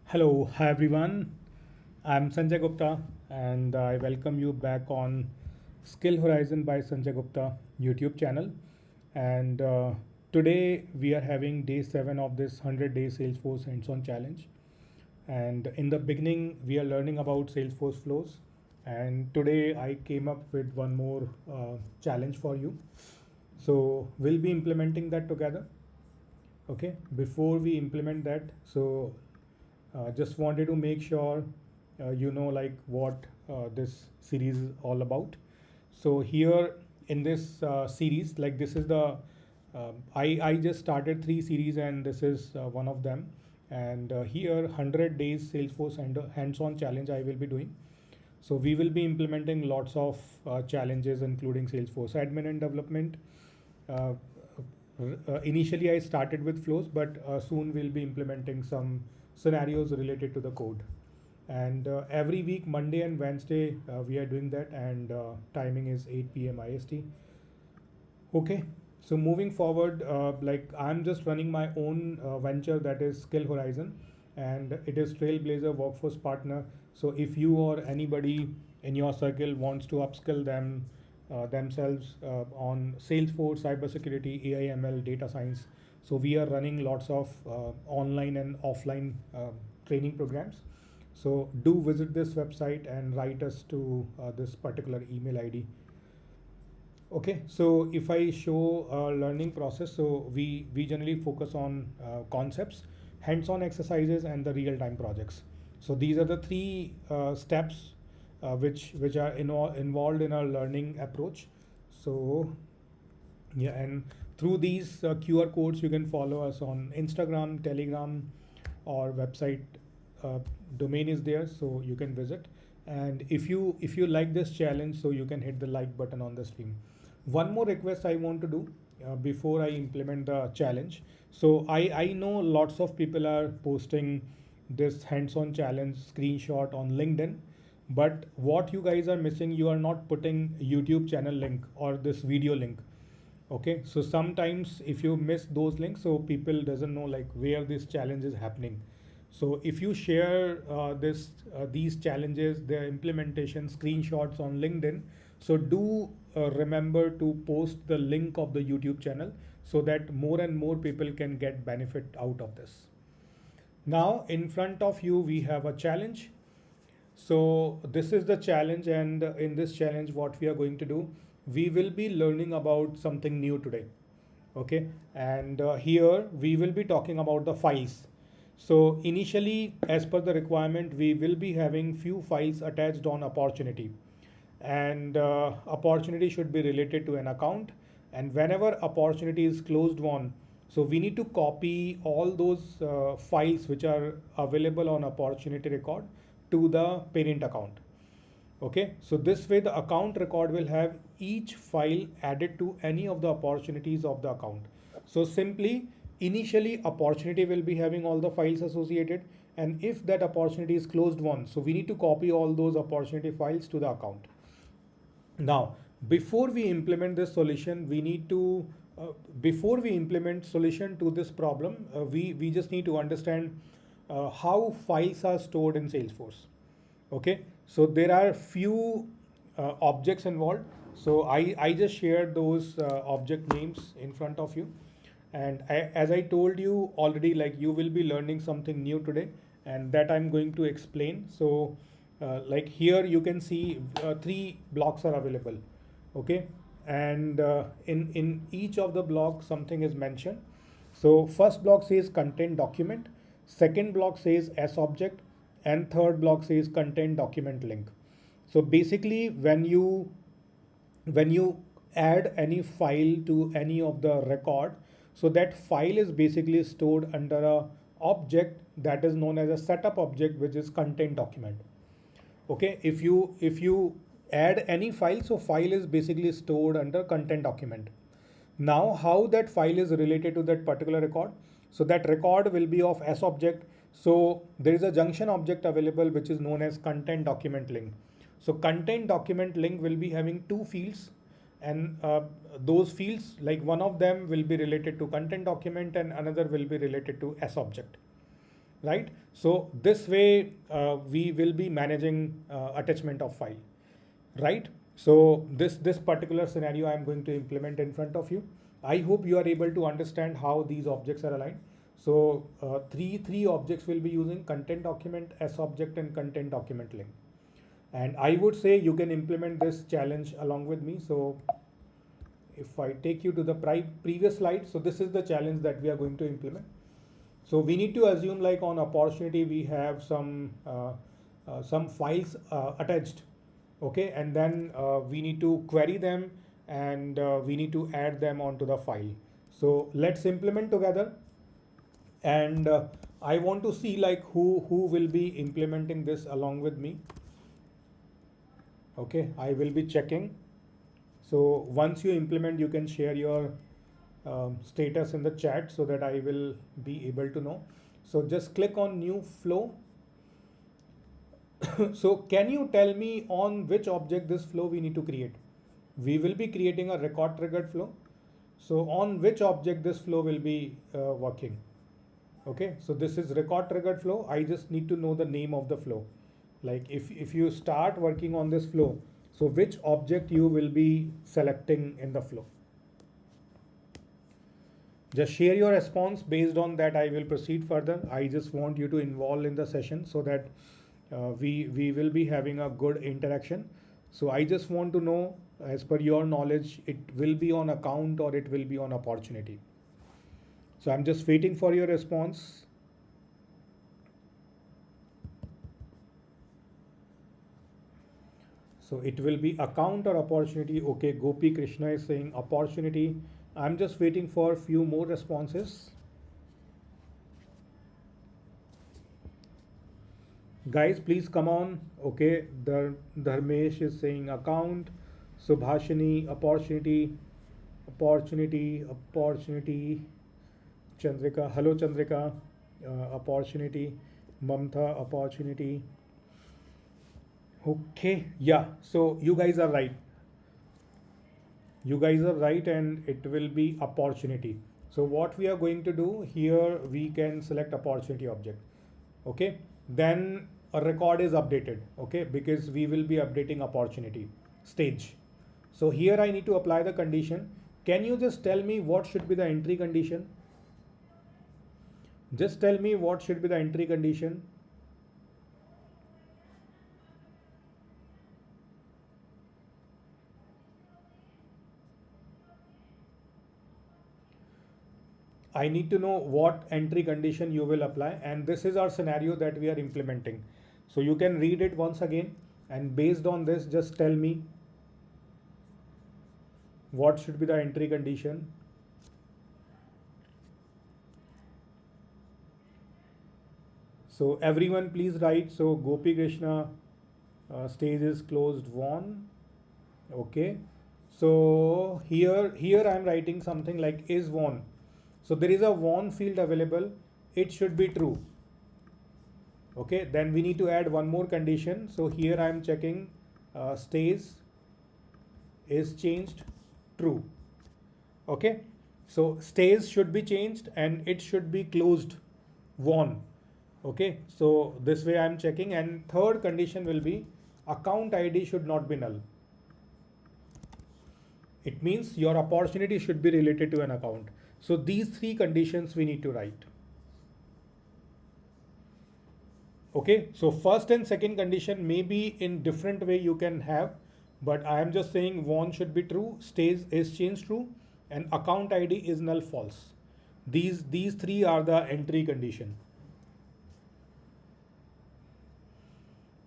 Hello, hi everyone. I'm Sanjay Gupta, and I welcome you back on Skill Horizon by Sanjay Gupta YouTube channel. And today we are having day 7 of this 100-day Salesforce hands-on challenge. And in the beginning, we are learning about Salesforce flows. And today I came up with one more challenge for you. So we'll be implementing that together. Okay, before we implement that, so just wanted to make sure you know like what this series is all about. So here in this series, like this is the I just started 3 series and this is one of them. And here 100 days Salesforce and hands-on challenge I will be doing. So we will be implementing lots of challenges including Salesforce admin and development. Uh, Initially I started with flows, but soon we'll be implementing some scenarios related to the code. And every week, Monday and Wednesday, we are doing that, and timing is 8 p.m. IST. Okay, so moving forward, like I'm just running my own venture that is Skill Horizon, and it is Trailblazer Workforce Partner. So if you or anybody in your circle wants to upskill themselves on Salesforce, cybersecurity, AI, ML, data science, so we are running lots of online and offline training programs. So do visit this website and write us to this particular email ID. Okay, so if I show a learning process, so we generally focus on concepts, hands-on exercises, and the real-time projects. So these are the three steps which are involved in our learning approach. So yeah, and through these QR codes, you can follow us on Instagram, Telegram, or website. Domain is there, so you can visit. And if you like this challenge, so you can hit the like button on the stream. One more request I want to do before I implement the challenge. So I know lots of people are posting this hands-on challenge screenshot on LinkedIn, but what you guys are missing, you are not putting YouTube channel link or this video link. Okay, so sometimes if you miss those links, so people doesn't know like where this challenge is happening. So if you share these challenges, their implementation screenshots on LinkedIn, so do remember to post the link of the YouTube channel so that more and more people can get benefit out of this. Now in front of you we have a challenge. So this is the challenge, and in this challenge what we are going to do, we will be learning about something new today. Okay, and here we will be talking about the files. So initially, as per the requirement, we will be having few files attached on opportunity, and opportunity should be related to an account. And whenever opportunity is closed one, so we need to copy all those files which are available on opportunity record to the parent account. Okay, so this way the account record will have each file added to any of the opportunities of the account. So simply, initially opportunity will be having all the files associated, and if that opportunity is closed one, so we need to copy all those opportunity files to the account. Now, before we implement this solution, we need to before we implement solution to this problem, we just need to understand how files are stored in Salesforce. Okay, so there are few objects involved. So I just shared those object names in front of you. And as I told you already, like you will be learning something new today, and that I'm going to explain. So like here you can see 3 blocks are available. Okay, and in each of the blocks something is mentioned. So first block says content document, second block says S object, and third block says content document link. So basically when you add any file to any of the record, so that file is basically stored under a object that is known as a setup object, which is content document. Okay, if you add any file, so file is basically stored under content document. Now how that file is related to that particular record, so that record will be of S object. So there is a junction object available which is known as content document link. So content document link will be having 2 fields, and those fields, like one of them will be related to content document and another will be related to S object. right? So this way we will be managing attachment of file, right? So this particular scenario I'm going to implement in front of you. I hope you are able to understand how these objects are aligned. So three objects will be using content document, S object, and content document link. And I would say you can implement this challenge along with me. So if I take you to the previous slide, so this is the challenge that we are going to implement. So we need to assume like on opportunity we have some files attached, okay, and then we need to query them, and we need to add them onto the file. So let's implement together, and I want to see like who will be implementing this along with me. Okay, I will be checking. So once you implement, you can share your status in the chat so that I will be able to know. So just click on new flow. So can you tell me on which object this flow we need to create? We will be creating a record triggered flow. So on which object this flow will be working? Okay, so this is record triggered flow. I just need to know the name of the flow. Like if you start working on this flow, so which object you will be selecting in the flow? Just share your response. Based on that, I will proceed further. I just want you to involve in the session so that we will be having a good interaction. So I just want to know, as per your knowledge, it will be on account or it will be on opportunity. So I'm just waiting for your response. So it will be account or opportunity. Okay, Gopi Krishna is saying opportunity. I'm just waiting for a few more responses. Guys, please come on. Okay, Dharmesh is saying account. Subhashini, opportunity, opportunity, opportunity. Chandrika, hello Chandrika, opportunity. Mamta, opportunity. Okay, yeah, so you guys are right. You guys are right, and it will be opportunity. So what we are going to do here, we can select opportunity object. Okay, then a record is updated. Okay, because we will be updating opportunity stage. So here I need to apply the condition. Can you just tell me what should be the entry condition? Just tell me what should be the entry condition. I need to know what entry condition you will apply, and this is our scenario that we are implementing. So you can read it once again, and based on this, just tell me what should be the entry condition. So everyone please write. So Gopi Krishna, stage is closed, won. Okay. So here I am writing something like is won. So there is a won field available. It should be true. Okay. Then we need to add one more condition. So here I am checking stage is changed true. Okay. So stage should be changed and it should be closed won. Okay, so this way I'm checking, and third condition will be account ID should not be null. It means your opportunity should be related to an account. So these three conditions we need to write. Okay, so first and second condition may be in different way you can have, but I am just saying won should be true, stage is changed true, and account ID is null false. These three are the entry condition.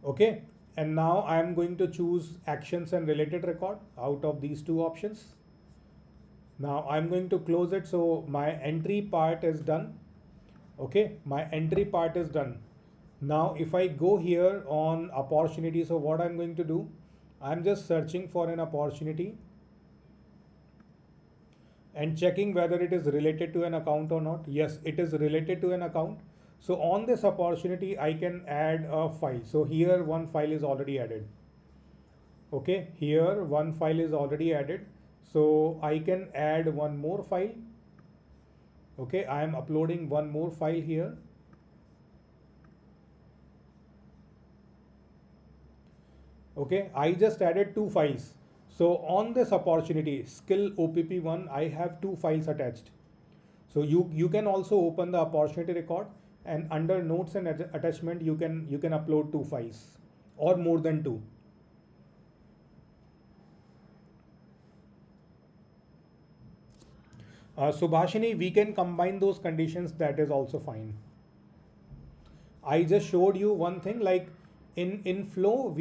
Okay, and now I am going to choose actions and related record out of these two options. Now I'm going to close it. So my entry part is done. Okay, my entry part is done. Now if I go here on opportunity, so what I'm going to do, I'm just searching for an opportunity and checking whether it is related to an account or not. Yes, it is related to an account. So on this opportunity, I can add a file. So here one file is already added. Okay, here one file is already added. So I can add one more file. Okay, I am uploading one more file here. Okay, I just added two files. So on this opportunity, skill OPP1, I have two files attached. So you can also open the opportunity record, and under notes and attachment, you can upload two files or more than two. Subhashini, we can combine those conditions. That is also fine. I just showed you one thing, like in flow,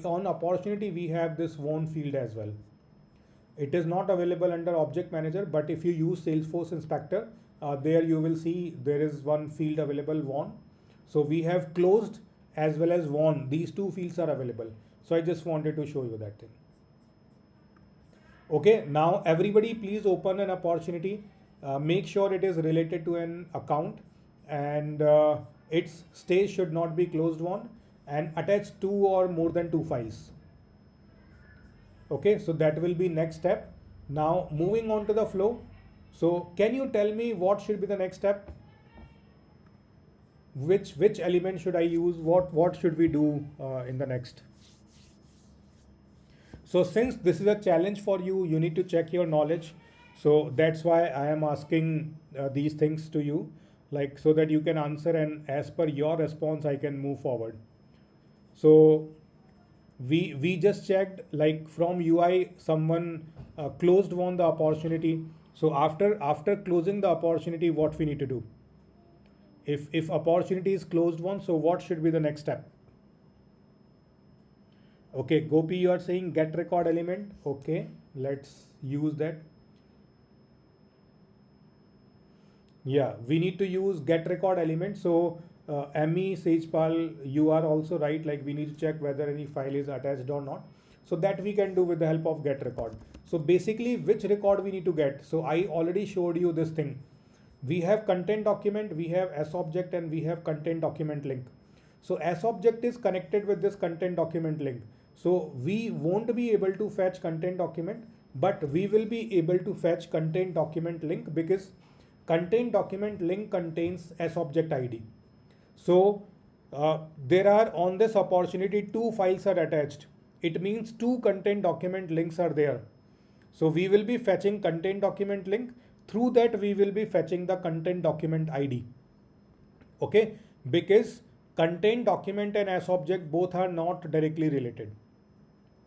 on opportunity we have this won field as well. It is not available under object manager, but if you use Salesforce inspector, there you will see there is one field available, won. So we have closed as well as won. These two fields are available. So I just wanted to show you that thing. Okay, now everybody please open an opportunity. Make sure it is related to an account, and its stage should not be closed one, and attach two or more than two files. Okay, so that will be next step. Now moving on to the flow. So can you tell me what should be the next step? Which element should I use? What should we do in the next? So since this is a challenge for you, you need to check your knowledge. So that's why I am asking these things to you, like so that you can answer, and as per your response, I can move forward. So we just checked, like from UI, someone closed won the opportunity. So after closing the opportunity, what we need to do? If opportunity is closed one, so what should be the next step? Okay, Gopi, you are saying get record element. Okay, let's use that. Yeah, we need to use get record element. So ME Sejpal, you are also right. Like we need to check whether any file is attached or not. So that we can do with the help of get record. So basically, which record we need to get? So I already showed you this thing. We have content document, we have S object, and we have content document link. So S object is connected with this content document link. So we won't be able to fetch content document, but we will be able to fetch content document link, because content document link contains S object ID. So there are on this opportunity two files are attached. It means two content document links are there. So we will be fetching content document link. Through that we will be fetching the content document ID. Okay, because content document and S object both are not directly related,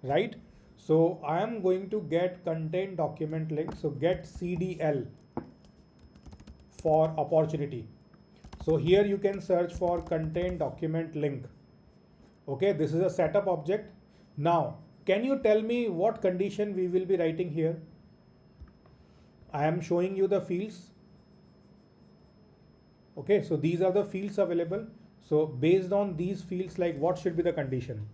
right? So I am going to get content document link. So get CDL for opportunity. So here you can search for content document link. Okay, this is a setup object. Now, can you tell me what condition we will be writing here? I am showing you the fields. Okay, so these are the fields available. So based on these fields, like what should be the condition?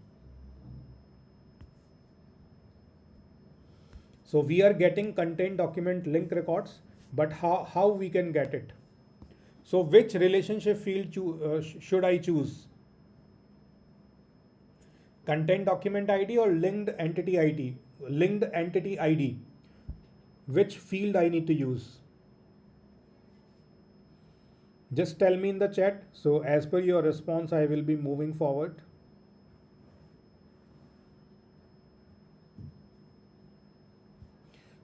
So we are getting content document link records, but how we can get it? So which relationship field should I choose? Content document ID or linked entity ID? Linked entity ID. Which field I need to use? Just tell me in the chat. So as per your response, I will be moving forward.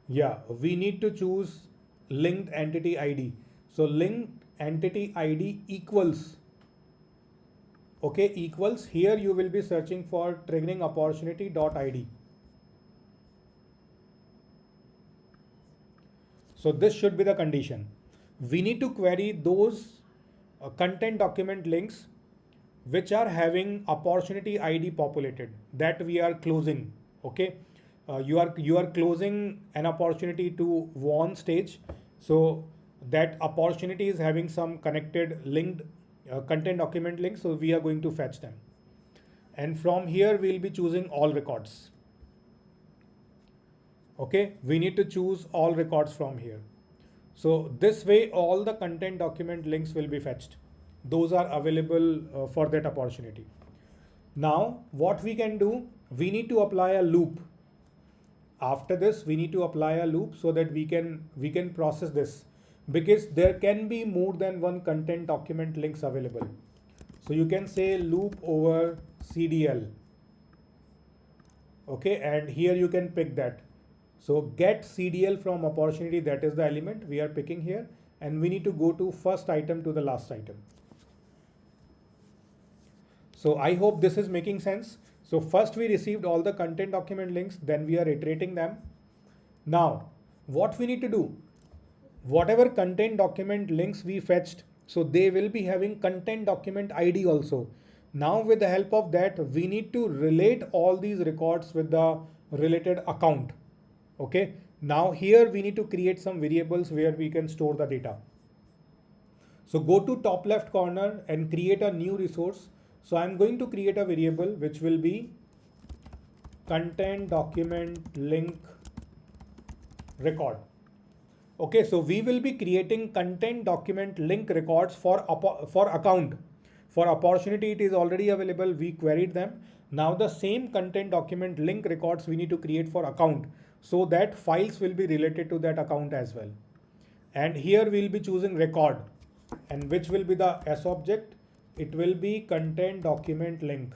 Yeah, we need to choose linked entity ID. So linked entity ID equals, okay, equals, here you will be searching for triggering opportunity.id. So this should be the condition. We need to query those content document links which are having opportunity ID populated, that we are closing. Okay, you are closing an opportunity to won stage. So that opportunity is having some connected linked content document links. So we are going to fetch them. And from here we'll be choosing all records. Okay, we need to choose all records from here. So this way all the content document links will be fetched. Those are available for that opportunity. Now what we can do, we need to apply a loop. After this we need to apply a loop so that we can process this, because there can be more than one content document links available. So you can say loop over CDL. Okay, and here you can pick that. So get CDL from opportunity, that is the element we are picking here, and we need to go to first item to the last item. So I hope this is making sense. So first we received all the content document links, then we are iterating them. Now, what we need to do, whatever content document links we fetched, so they will be having content document ID also. Now with the help of that, we need to relate all these records with the related account. Okay. Now here we need to create some variables where we can store the data. So go to top left corner and create a new resource. So I'm going to create a variable which will be content document link record. Okay, so we will be creating content document link records for account. For opportunity, it is already available. We queried them. Now the same content document link records we need to create for account, so that files will be related to that account as well. And here we'll be choosing record, and which will be the S object. It will be content document link.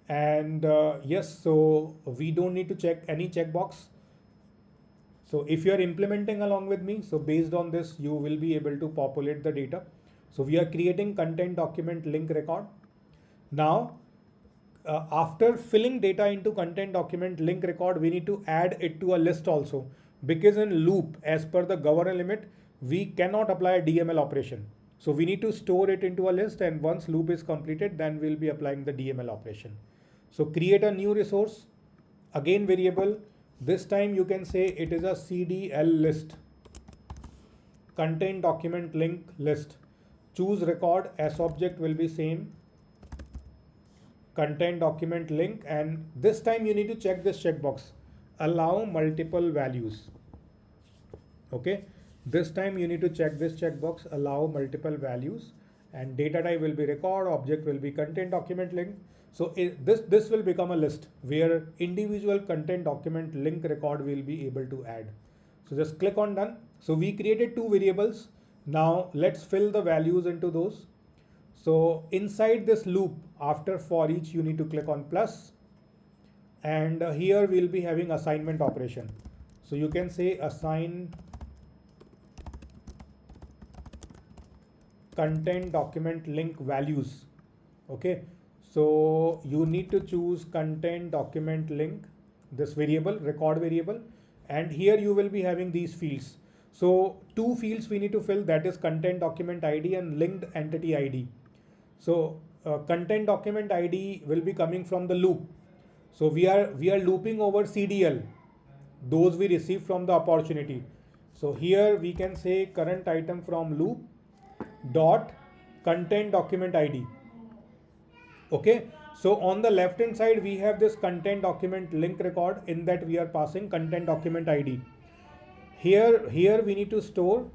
And yes, so we don't need to check any checkbox. So if you are implementing along with me, so based on this, you will be able to populate the data. So we are creating content document link record. Now, after filling data into content document link record, we need to add it to a list also, because in loop, as per the governor limit, we cannot apply a DML operation. So we need to store it into a list, and once loop is completed, then we'll be applying the DML operation. So create a new resource, again variable. This time you can say it is a CDL list, content document link list. Choose record, S object will be same, content document link, and this time you need to check this checkbox, allow multiple values. Okay, this time you need to check this checkbox, allow multiple values, and data type will be record, object will be content document link. So this will become a list where individual content document link record will be able to add. So just click on done. So we created two variables. Now let's fill the values into those. So inside this loop, after for each, you need to click on plus, and here we'll be having assignment operation. So you can say assign content document link values. Okay, so you need to choose content document link, this variable, record variable, and here you will be having these fields. So two fields we need to fill, that is content document ID and linked entity ID. So content document ID will be coming from the loop. So we are looping over CDL, those we received from the opportunity. So here we can say current item from loop dot content document ID. Okay, so on the left hand side we have this content document link record, in that we are passing content document ID. Here we need to store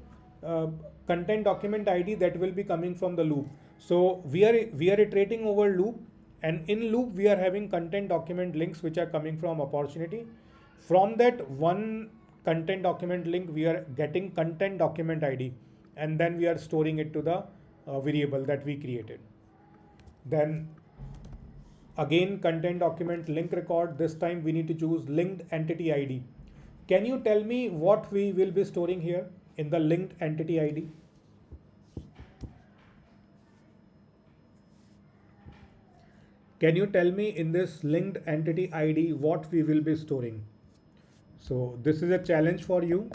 content document ID that will be coming from the loop. So we are iterating over loop, and in loop we are having content document links which are coming from opportunity. From that one content document link we are getting content document ID, and then we are storing it to the variable that we created. Then again content document link record, this time we need to choose linked entity ID. Can you tell me what we will be storing here in the linked entity ID? Can you tell me in this linked entity ID what we will be storing? So this is a challenge for you.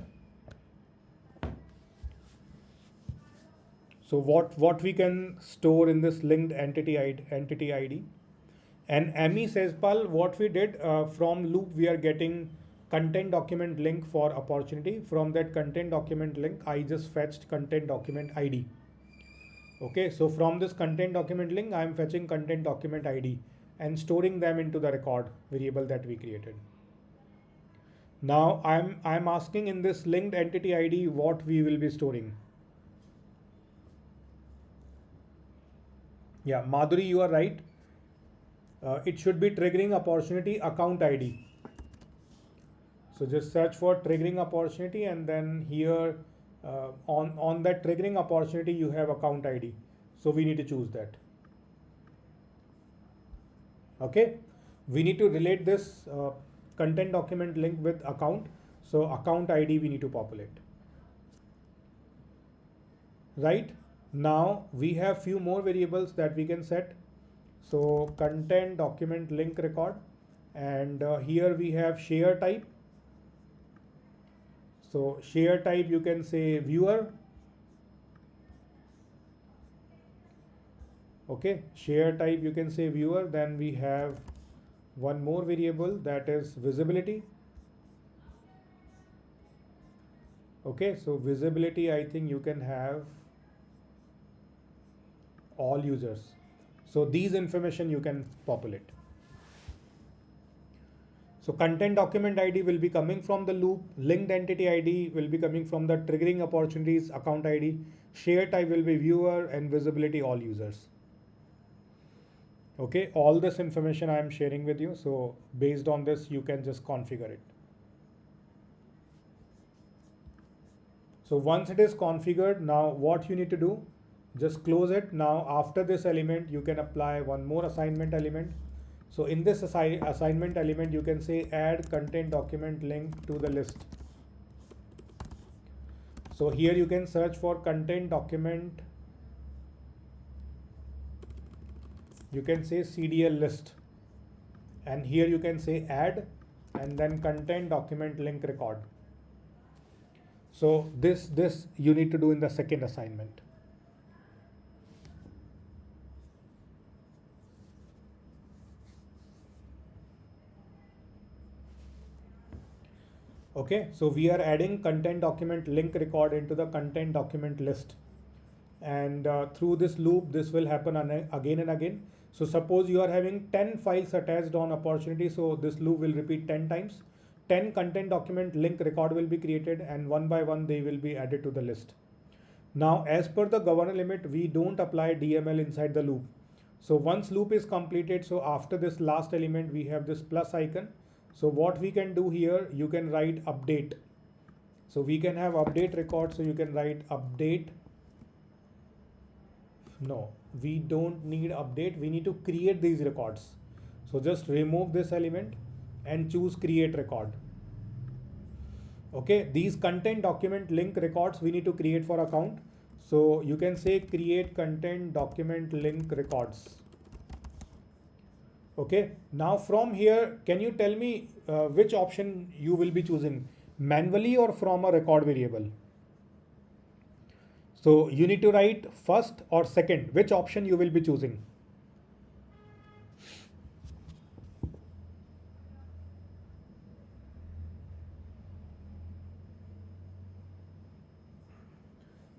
So what we can store in this linked entity ID? And Amy says, Pal, what we did from loop, we are getting content document link for opportunity. From that content document link, I just fetched content document ID. Okay, so from this content document link, I am fetching content document ID and storing them into the record variable that we created. Now I'm asking in this linked entity ID what we will be storing. Yeah, Madhuri, you are right. It should be triggering opportunity account ID. So just search for triggering opportunity, and then here on that triggering opportunity you have account ID. So we need to choose that. Okay. We need to relate this content document link with account. So account ID we need to populate. Right? Now we have few more variables that we can set. So content document link record, and here we have share type. So share type you can say viewer. Okay, share type you can say viewer. Then we have one more variable, that is visibility. Okay, so visibility I think you can have all users. So these information you can populate. So content document ID will be coming from the loop, linked entity ID will be coming from the triggering opportunities account ID, share type will be viewer, and visibility all users. Okay, all this information I am sharing with you. So based on this, you can just configure it. So once it is configured, now what you need to do, just close it. Now after this element, you can apply one more assignment element. So in this assignment element, you can say add content document link to the list. So here you can search for content document. You can say CDL list, and here you can say add, and then content document link record. So this you need to do in the second assignment. Okay, so we are adding content document link record into the content document list, and through this loop this will happen again and again. So suppose you are having 10 files attached on opportunity, so this loop will repeat 10 times. 10 content document link record will be created, and one by one they will be added to the list. Now as per the governor limit, we don't apply DML inside the loop. So once loop is completed, so after this last element we have this plus icon. So what we can do here, you can write update. So we can have update record, so you can write update. No, we don't need update, we need to create these records. So just remove this element and choose create record. Okay, these content document link records we need to create for account. So you can say create content document link records. Okay, now from here, can you tell me which option you will be choosing, manually or from a record variable? So you need to write first or second, which option you will be choosing.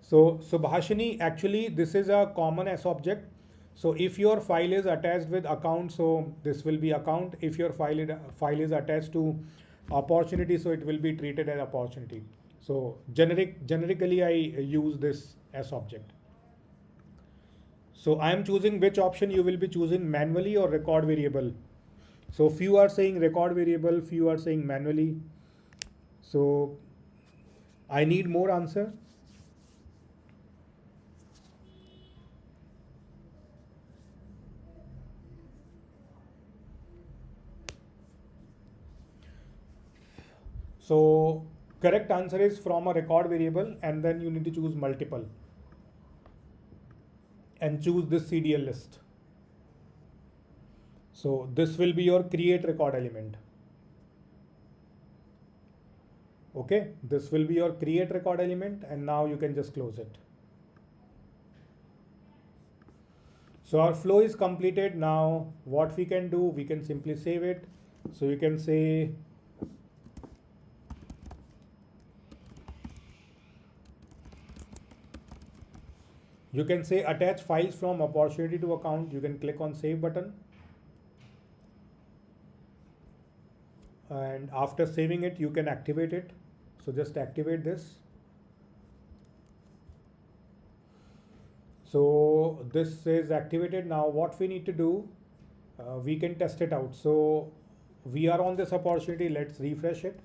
So Subhashini, actually this is a common S object. So if your file is attached with account, so this will be account. If your file is attached to opportunity, so it will be treated as opportunity. So generically I use this S object. So I am choosing which option you will be choosing, manually or record variable. So few are saying record variable, few are saying manually. So I need more answer. So correct answer is from a record variable, and then you need to choose multiple and choose this CDL list. So this will be your create record element. Okay, this will be your create record element, and now you can just close it. So our flow is completed. Now what we can do, we can simply save it. So you can say attach files from opportunity to account. You can click on save button, and after saving it you can activate it. So just activate this. So this is activated. Now what we need to do, we can test it out. So we are on this opportunity, let's refresh it.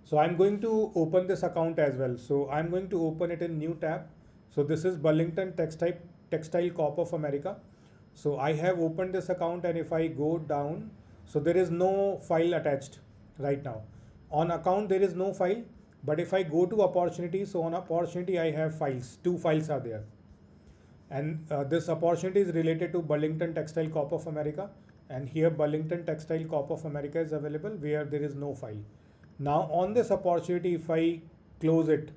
So I'm going to open this account as well. So I'm going to open it in new tab. So this is Burlington Textile Corp of America. So I have opened this account, and if I go down, so there is no file attached right now. On account, there is no file, but if I go to opportunity, so on opportunity, I have files, 2 files are there. And this opportunity is related to Burlington Textile Corp of America. And here Burlington Textile Corp of America is available where there is no file. Now on this opportunity, if I close it,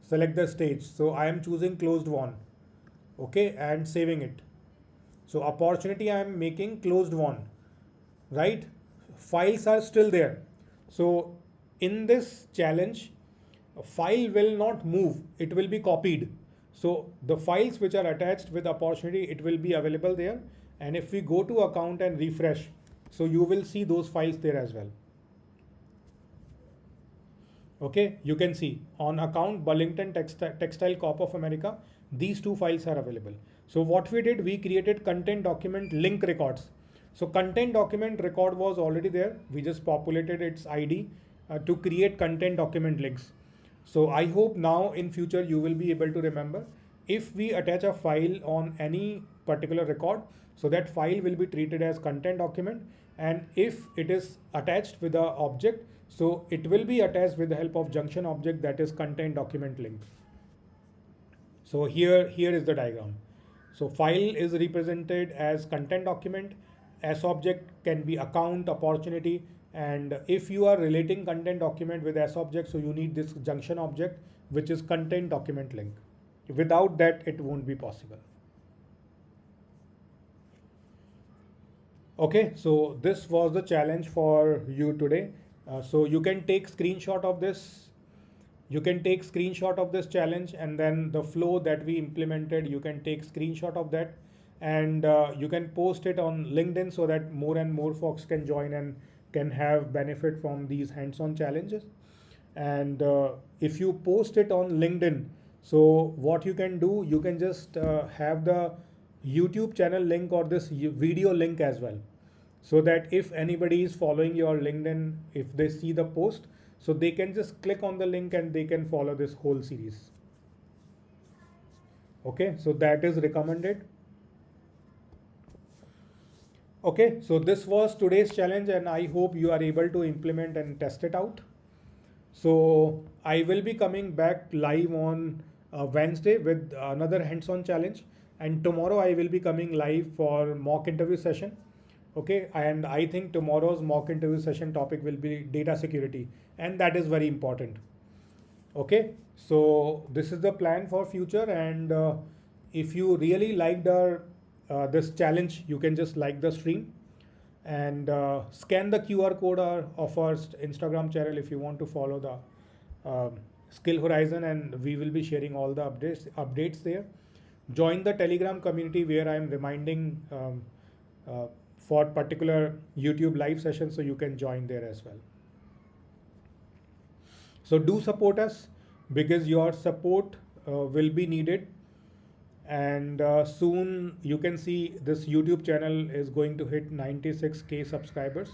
select the stage. So I am choosing closed one, okay, and saving it. So opportunity I am making closed one, right? Files are still there. So in this challenge, a file will not move, it will be copied. So the files which are attached with opportunity, it will be available there. And if we go to account and refresh, so you will see those files there as well. Okay, you can see on account Burlington Textile Corp of America, these 2 files are available. So what we did, we created content document link records. So content document record was already there. We just populated its ID to create content document links. So I hope now in future you will be able to remember, if we attach a file on any particular record, so that file will be treated as content document. And if it is attached with a object, so it will be attached with the help of junction object, that is content document link. So here is the diagram. So file is represented as content document, S object can be account, opportunity, and if you are relating content document with S object, so you need this junction object, which is content document link. Without that, it won't be possible. Okay, so this was the challenge for you today. So you can take screenshot of this. You can take screenshot of this challenge, and then the flow that we implemented, you can take screenshot of that, and you can post it on LinkedIn so that more and more folks can join and can have benefit from these hands-on challenges. And if you post it on LinkedIn, so what you can do, you can just have the YouTube channel link or this video link as well, so that if anybody is following your LinkedIn, if they see the post, so they can just click on the link and they can follow this whole series. Okay, so that is recommended. Okay, so this was today's challenge, and I hope you are able to implement and test it out. So I will be coming back live on Wednesday with another hands-on challenge, and tomorrow I will be coming live for mock interview session. Okay, and I think tomorrow's mock interview session topic will be data security, and that is very important. Okay, so this is the plan for future, and if you really liked our this challenge, you can just like the stream and scan the QR code of our Instagram channel if you want to follow the Skill Horizon, and we will be sharing all the updates there. Join the Telegram community where I am reminding for particular YouTube live sessions, so you can join there as well. So do support us, because your support will be needed. And soon you can see this YouTube channel is going to hit 96K subscribers.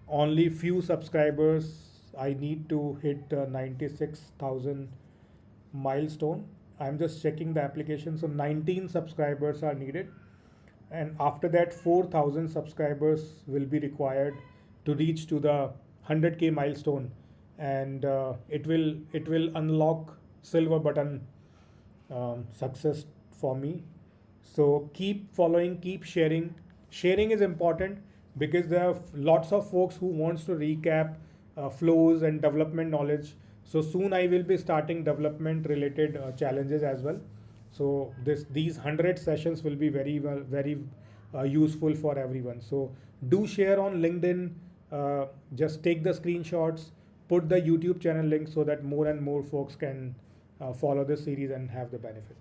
Only few subscribers, I need to hit 96,000 milestone. I'm just checking the application. So 19 subscribers are needed. And after that, 4,000 subscribers will be required to reach to the 100K milestone. And it will unlock silver button success for me. So keep following, keep sharing. Sharing is important, because there are lots of folks who wants to recap flows and development knowledge. So soon I will be starting development related challenges as well. So these 100 sessions will be very useful for everyone. So do share on LinkedIn. Just take the screenshots, put the YouTube channel link, so that more and more folks can follow this series and have the benefit.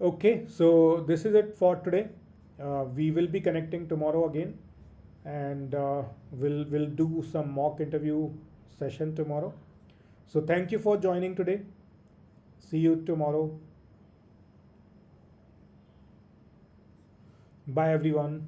Okay, so this is it for today. We will be connecting tomorrow again, and we'll do some mock interview session tomorrow. So thank you for joining today. See you tomorrow. Bye everyone.